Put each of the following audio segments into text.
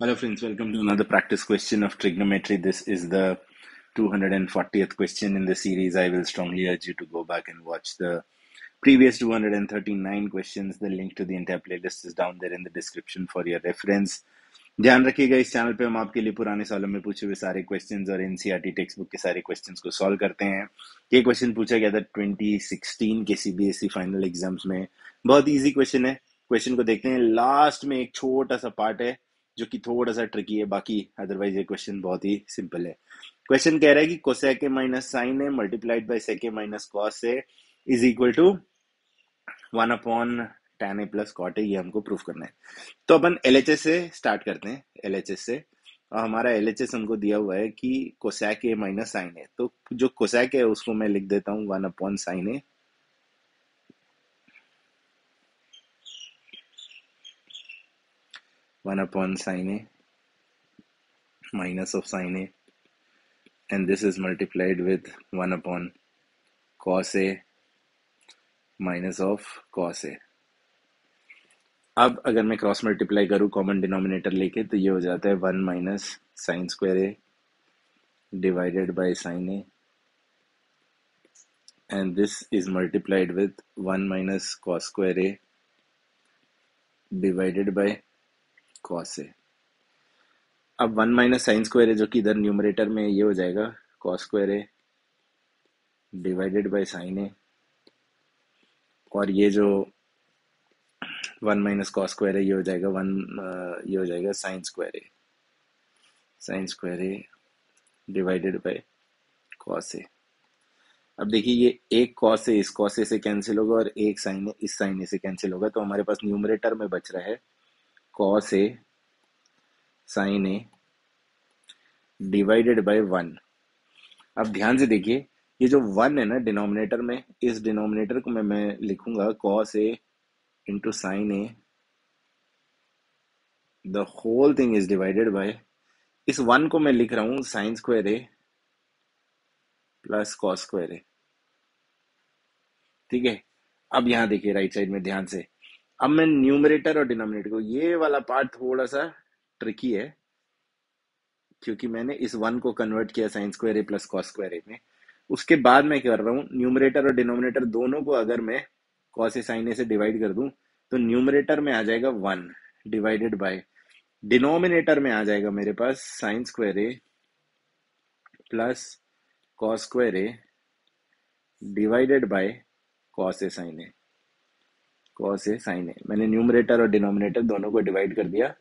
Hello friends, welcome to another practice question of trigonometry. This is the 240th question in the series. I will strongly urge you to go back and watch the previous 239 questions. The link to the entire playlist is down there in the description for your reference. ध्यान रखिएगा, इस channel पे हम आपके लिए पुराने सालों में पूछे हुए सारे क्वेश्चंस और एनसीईआरटी टेक्स्ट बुक के सारे क्वेश्चंस को सॉल्व करते हैं। ये क्वेश्चन पूछा गया था 2016 के सीबीएसई फाइनल एग्जाम्स में। बहुत इजी क्वेश्चन है। क्वेश्चन को देखते हैं। लास्ट में एक छोटा सा पार्ट है जो कि थोड़ा सा ट्रिकी है, बाकी अदरवाइज ये क्वेश्चन बहुत ही सिंपल है। क्वेश्चन कह रहा है कि cosec A minus sine A multiplied by sec A minus cos A is equal to 1 upon tan A plus cot A. ये हमको प्रूफ करना है। तो अपन LHS से स्टार्ट करते हैं। LHS से, और हमारा LHS हमको दिया हुआ है कि कोसेक ए माइनस साइन ए। तो जो कोसेक है उसको मैं लिख देता हूँ 1 upon sine A, 1 upon sine A minus of sin a, and this is multiplied with 1 upon cos a minus of cos a। अब अगर मैं क्रॉस मल्टीप्लाई करूँ कॉमन डिनोमिनेटर लेके, तो ये हो जाता है 1 minus sine square A divided by sine A, and this is multiplied with 1 minus cos square A divided by cos A. अब 1 माइनस साइन स्क्वायर ए जो कि इधर न्यूमरेटर में ये हो जाएगा cos square A divided by sine A, और ये जो 1 माइनस कॉस स्क्वायर है ये हो जाएगा ये हो जाएगा sine square A divided by cos A. अब देखिए, ये एक कॉस ए इस कॉस ए से कैंसिल होगा और एक साइन ए इस साइन ए से कैंसिल होगा, तो हमारे पास न्यूमरेटर में बच रहा है cos A sine A divided by 1। अब ध्यान से देखिए, ये जो 1 है ना डिनोमिनेटर में, इस डिनोमिनेटर को मैं लिखूंगा cos A into sine A, the whole thing is divided by, इस 1 को मैं लिख रहा हूं sine square A plus cos square A. ठीक है। अब यहां देखिए राइट साइड में ध्यान से, अब मैं न्यूमरेटर और डिनोमिनेटर को, ये वाला पार्ट थोड़ा सा ट्रिकी है क्योंकि मैंने इस 1 को कन्वर्ट किया sign square A plus cos square ए में। उसके बाद मैं कर रहा हूं न्यूमरेटर और डिनोमिनेटर दोनों को अगर मैं कॉस ए साइन ए से डिवाइड कर दूं, तो न्यूमरेटर में आ जाएगा 1 डिवाइडेड बाय, डिनोमिनेटर में आ जाएगा मेरे पास sine square A plus cos square A divided by cos A sine A, cos A sine A. मैंने न्यूमरेटर और डिनोमिनेटर दोनों को डिवाइड कर दिया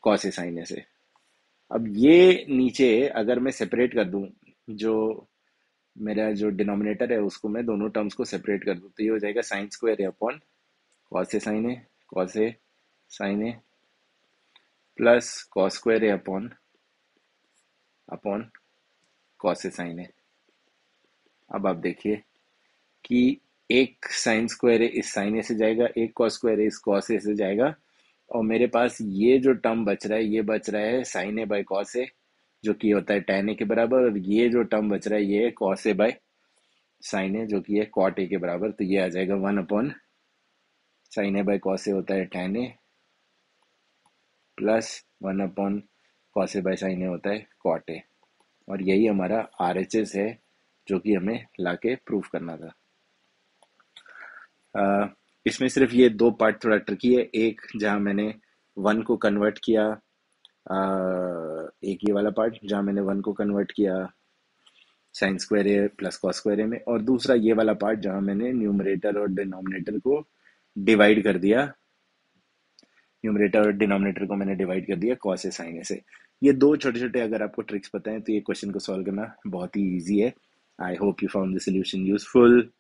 कॉस ए साइन ए से। अब ये नीचे अगर मैं सेपरेट कर दूं, जो मेरा जो डिनोमिनेटर है उसको मैं दोनों टर्म्स को सेपरेट कर दूं, तो ये हो जाएगा sine square A upon cos A sine A, cos A sine A plus cos square A upon upon cos A sine ए। अब आप देखिए कि एक साइन स्क्वायर ए इस साइन ए से जाएगा, एक कॉस स्क्वायर ए इस कॉस ए से जाएगा, और मेरे पास ये जो टर्म बच रहा है ये बच रहा है साइन ए बाय कॉस ए, जो कि होता है tan ए के बराबर, और ये जो टर्म बच रहा है ये है कॉस ए बाय साइन ए, जो कि है कॉट ए के बराबर। तो ये आ जाएगा 1 upon sine A by cos A होता है tan A, plus 1 upon cos A by sine A होता है कॉट ए। और यही हमारा RHS है जो कि हमें लाके प्रूफ करना था। इसमें सिर्फ ये दो पार्ट थोड़ा ट्रिकी है। एक जहां मैंने 1 को कन्वर्ट किया, एक ये वाला पार्ट जहां मैंने 1 को कन्वर्ट किया sign square A plus cos square ए में, और दूसरा ये वाला पार्ट जहां मैंने न्यूमरेटर और डिनोमिनेटर को डिवाइड कर दिया, न्यूमरेटर और डिनोमिनेटर को मैंने डिवाइड कर दिया कॉस ए साइन ए से। ये दो छोटे छोटे अगर आपको ट्रिक्स पता है तो ये क्वेश्चन को सॉल्व करना बहुत ही ईजी है। I hope you found the solution useful.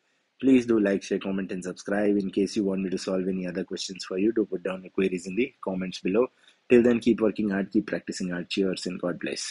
Please do like, share, comment, and subscribe. In case you want me to solve any other questions for you, do put down your queries in the comments below. Till then, keep working hard, keep practicing hard. Cheers and God bless.